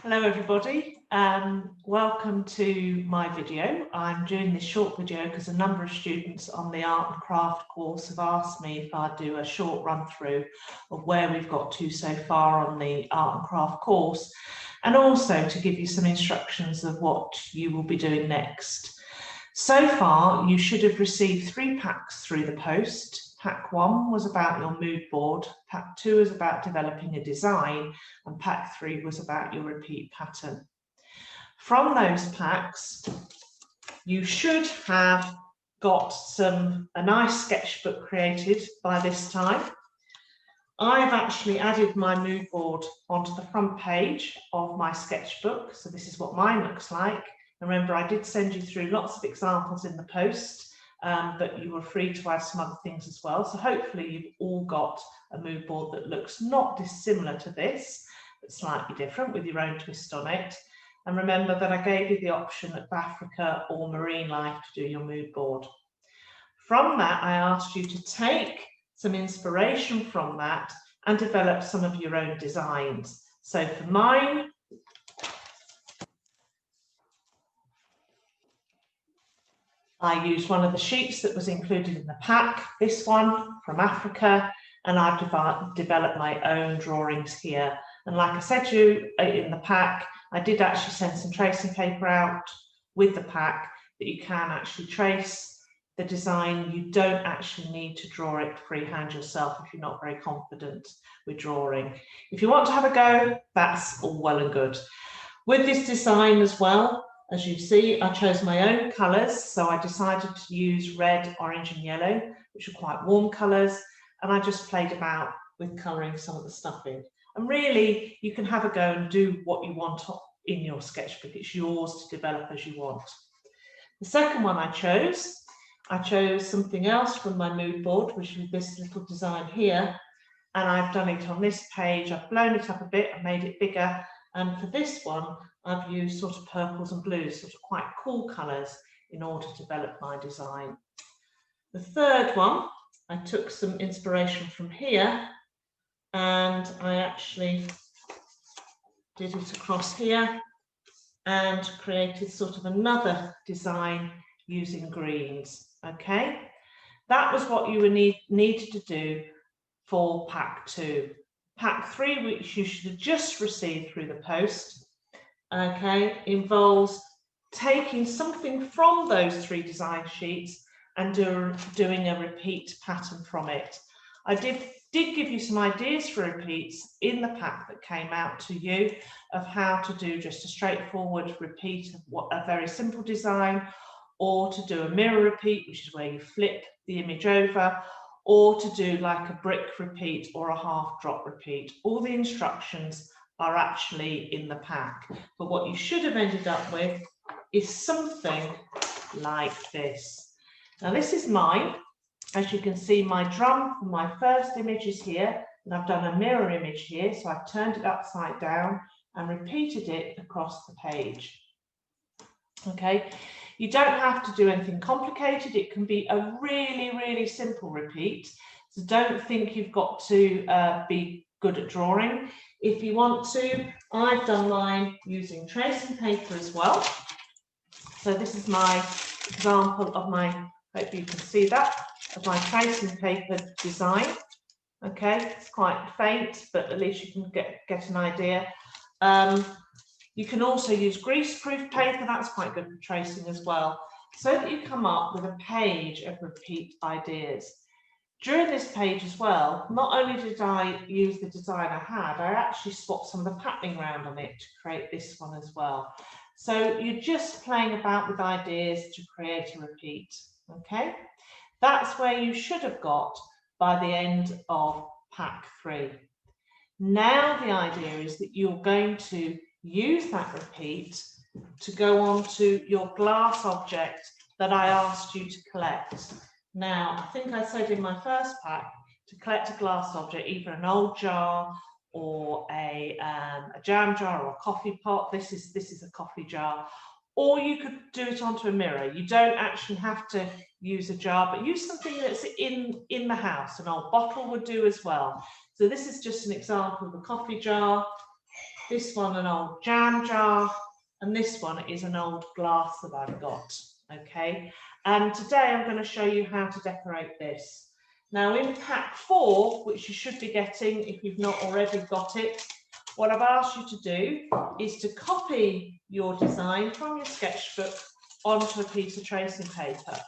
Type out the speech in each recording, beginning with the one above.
Hello everybody, welcome to my video. I'm doing this short video because a number of students on the art and craft course have asked me if I'd do a short run through of where we've got to so far on the art and craft course, and also to give you some instructions of what you will be doing next. So far you should have received 3 packs through the post. Pack 1 was about your mood board, pack 2 is about developing a design, and pack 3 was about your repeat pattern. From those packs, you should have got a nice sketchbook created by this time. I've actually added my mood board onto the front page of my sketchbook, so this is what mine looks like. And remember, I did send you through lots of examples in the post. But you were free to add some other things as well. So hopefully you've all got a mood board that looks not dissimilar to this, but slightly different with your own twist on it. And remember that I gave you the option of Africa or marine life to do your mood board. From that, I asked you to take some inspiration from that and develop some of your own designs. So for mine, I used one of the sheets that was included in the pack, this one from Africa, and I've developed my own drawings here. And like I said to you in the pack, I did actually send some tracing paper out with the pack that you can actually trace the design. You don't actually need to draw it freehand yourself if you're not very confident with drawing. If you want to have a go, that's all well and good. With this design as well, as you see, I chose my own colours, so I decided to use red, orange and yellow, which are quite warm colours, and I just played about with colouring some of the stuff in. And really, you can have a go and do what you want in your sketchbook. It's yours to develop as you want. The second one I chose something else from my mood board, which is this little design here, and I've done it on this page. I've blown it up a bit, I've made it bigger, and for this one, I've used sort of purples and blues, sort of quite cool colours in order to develop my design. The third one, I took some inspiration from here and I actually did it across here and created sort of another design using greens, okay? That was what you needed to do for pack 2. Pack 3, which you should have just received through the post, okay, involves taking something from those 3 design sheets and doing a repeat pattern from it. I did give you some ideas for repeats in the pack that came out to you of how to do just a straightforward repeat of a very simple design, or to do a mirror repeat, which is where you flip the image over, or to do like a brick repeat or a half drop repeat. All the instructions are actually in the pack, but what you should have ended up with is something like this. Now this is mine. As you can see, my drum from my first image is here, and I've done a mirror image here, so I've turned it upside down and repeated it across the page. Okay, you don't have to do anything complicated. It can be a really simple repeat, so don't think you've got to be good at drawing. If you want to, I've done mine using tracing paper as well. So this is my example of my, hope you can see that, of my tracing paper design. Okay, it's quite faint, but at least you can get an idea. You can also use greaseproof paper, that's quite good for tracing as well, so that you come up with a page of repeat ideas. During this page as well, not only did I use the design I had, I actually swapped some of the patterning around on it to create this one as well. So you're just playing about with ideas to create a repeat, okay? That's where you should have got by the end of pack 3. Now the idea is that you're going to use that repeat to go on to your glass object that I asked you to collect. Now, I think I said in my first pack to collect a glass object, either an old jar or a jam jar or a coffee pot. This is a coffee jar. Or you could do it onto a mirror. You don't actually have to use a jar, but use something that's in the house. An old bottle would do as well. So this is just an example of a coffee jar. this one an old jam jar, and this one is an old glass that I've got, okay? And today I'm going to show you how to decorate this. Now in pack 4, which you should be getting if you've not already got it, what I've asked you to do is to copy your design from your sketchbook onto a piece of tracing paper.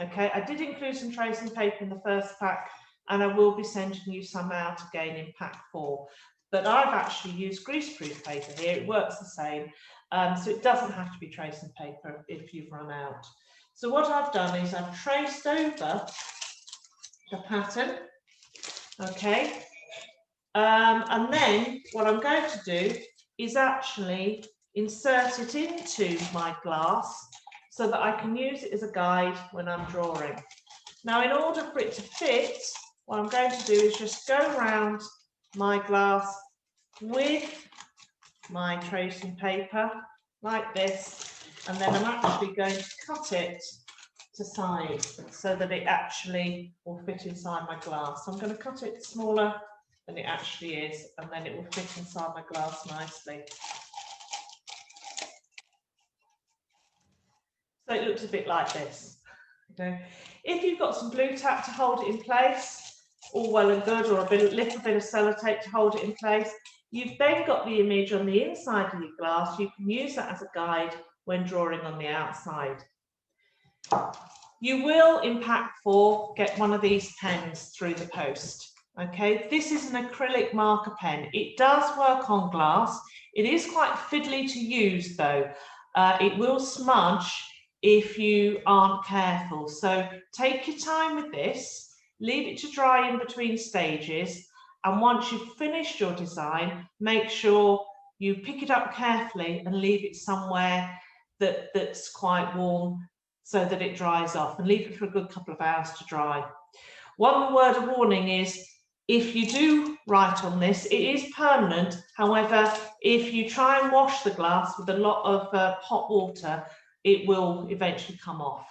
Okay, I did include some tracing paper in the first pack, and I will be sending you some out again in pack 4. But I've actually used greaseproof paper here. It works the same, so it doesn't have to be tracing paper if you've run out. So what I've done is I've traced over the pattern, okay, and then what I'm going to do is actually insert it into my glass so that I can use it as a guide when I'm drawing. Now, in order for it to fit, what I'm going to do is just go around my glass with my tracing paper like this, and then I'm actually going to cut it to size so that it actually will fit inside my glass. So I'm going to cut it smaller than it actually is, and then it will fit inside my glass nicely. So it looks a bit like this. Okay. If you've got some glue tack to hold it in place, all well and good, or a little bit of sellotape to hold it in place, you've then got the image on the inside of your glass. You can use that as a guide when drawing on the outside. You will, in pack 4, get one of these pens through the post. Okay, this is an acrylic marker pen. It does work on glass. It is quite fiddly to use though. It will smudge if you aren't careful. So take your time with this, leave it to dry in between stages, and once you've finished your design, make sure you pick it up carefully and leave it somewhere that's quite warm so that it dries off, and leave it for a good couple of hours to dry. One word of warning is, if you do write on this, it is permanent. However, if you try and wash the glass with a lot of hot water, it will eventually come off.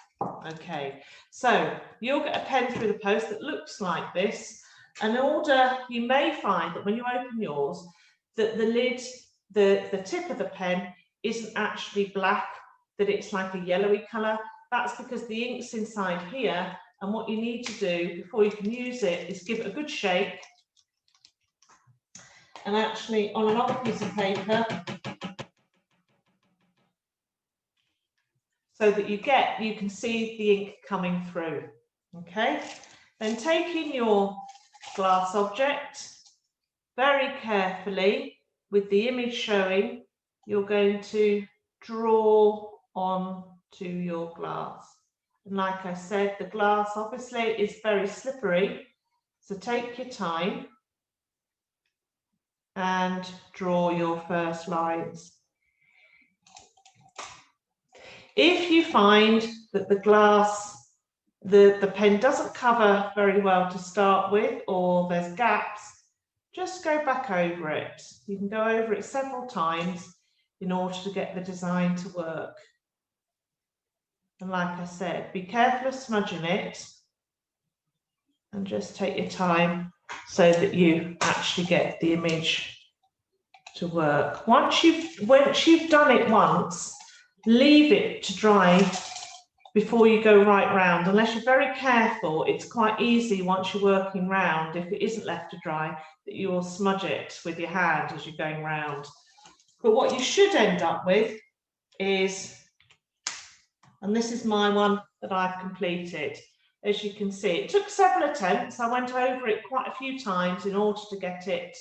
Okay, so you'll get a pen through the post that looks like this. In order, you may find that when you open yours, that the lid, the tip of the pen isn't actually black, that it's like a yellowy colour. That's because the ink's inside here, and what you need to do before you can use it is give it a good shake, and actually on another piece of paper, so that you can see the ink coming through. Okay, then taking your glass object very carefully with the image showing, you're going to draw on to your glass. And like I said, the glass obviously is very slippery, so take your time and draw your first lines. If you find that the glass, the pen doesn't cover very well to start with, or there's gaps, just go back over it. You can go over it several times in order to get the design to work. And like I said, be careful of smudging it, and just take your time so that you actually get the image to work. Once you've done it once, leave it to dry before you go right round. Unless you're very careful, it's quite easy once you're working round, if it isn't left to dry, that you will smudge it with your hand as you're going round. But what you should end up with is, and this is my one that I've completed. As you can see, it took several attempts. I went over it quite a few times in order to get it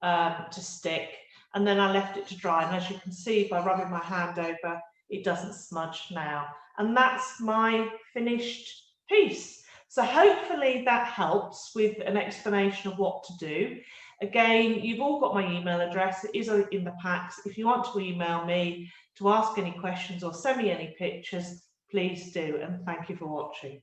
to stick, and then I left it to dry. And as you can see, by rubbing my hand over, it doesn't smudge now. And that's my finished piece. So hopefully that helps with an explanation of what to do. Again, you've all got my email address. It is in the packs. If you want to email me to ask any questions or send me any pictures, please do. And thank you for watching.